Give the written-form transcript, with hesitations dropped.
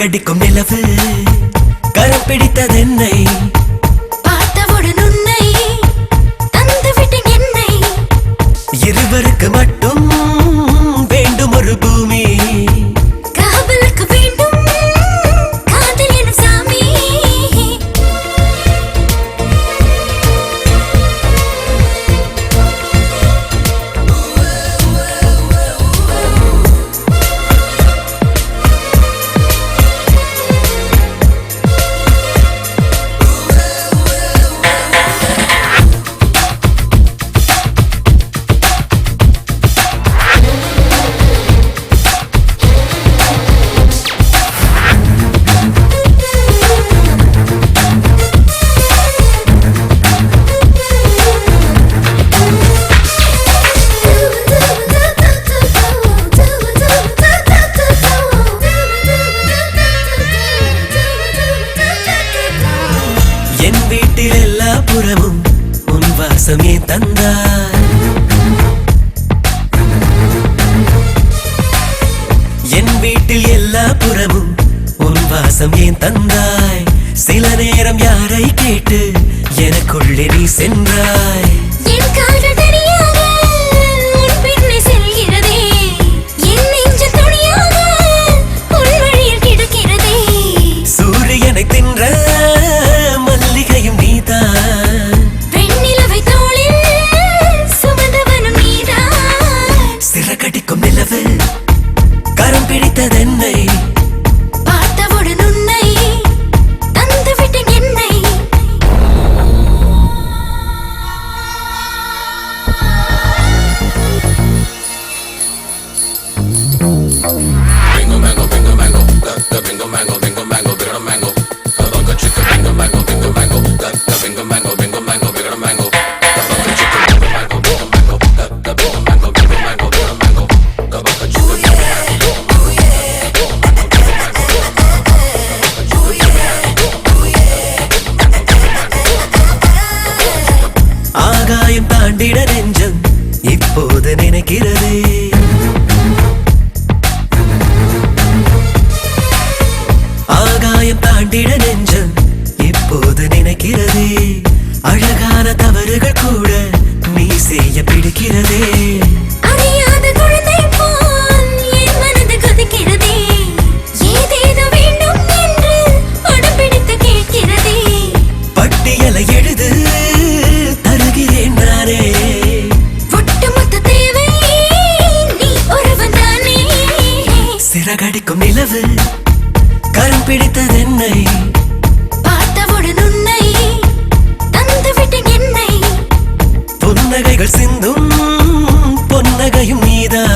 சிறகடிக்கும் நிலவு கரம் பிடித்ததென்னை பார்த்தவுடன் உன்னை தந்துவிட்டேன் என்னை இருவருக்கு மட்டும் வேண்டும் ஒரு பூமி காதலுக்கு வேண்டும் காதல் எனும் சாமி என் வீட்டில் எல்லா புறமும் உன் வாசமே தந்தாய் என் வீட்டில் எல்லா புறமும் உன் வாசம் ஏன் தந்தாய் சில நேரம் யாரை கேட்டு எனக்குள்ளே நீ சென்றாய் என் கால்கள் தனியாக உன் பின்னே செல்கிறதே என் நெஞ்சம் துணியாக உன் வழியில் கிடக்கிறதே சூரியனை தின்ற மல்லிகையும் நீதான் வெண்ணிலவை தோளில் சுமந்தவனும் நீதான் சிறகடிக்கும் நிலவு கரம் பிடித்ததென்னை பார்த்தவுடன் உன்னை தந்துவிட்டேன் என்னை Bingo mango, bingo mango, got the bingo mango, bingo mango, bigger mango. The bunga chicken, bingo mango, got the bingo mango, bigger mango. The bunga chicken, bingo mango, got the bingo mango, bigger mango. The bunga chicken, bingo mango, ஆகாயம் தாண்டிட நெஞ்சம் இப்போது நினைக்கிறதே ஆகாயம் தாண்டிட நெஞ்சம் இப்போது நினைக்கிறதே அழகான தவறுகள் கூட நீ செய்ய பிடிக்கிறதே அறியாத குழந்தை போல் என் மனது கொதிக்கிறதே ஏதேதோ வேண்டும் என்று அடம்பிடித்து கேட்கிறதே பட்டியலை எழுது தருகிறேன் நானே ஒட்டுமொத்த தேவை நீ ஒருவன் தானே சிறகடிக்கும் நிலவு கரம் பிடித்ததென்னை பார்த்தவுடன் உன்னை தந்துவிட்டேன் என்னை புன்னகைகள் சிந்தும் பொன்னகையும் நீதான்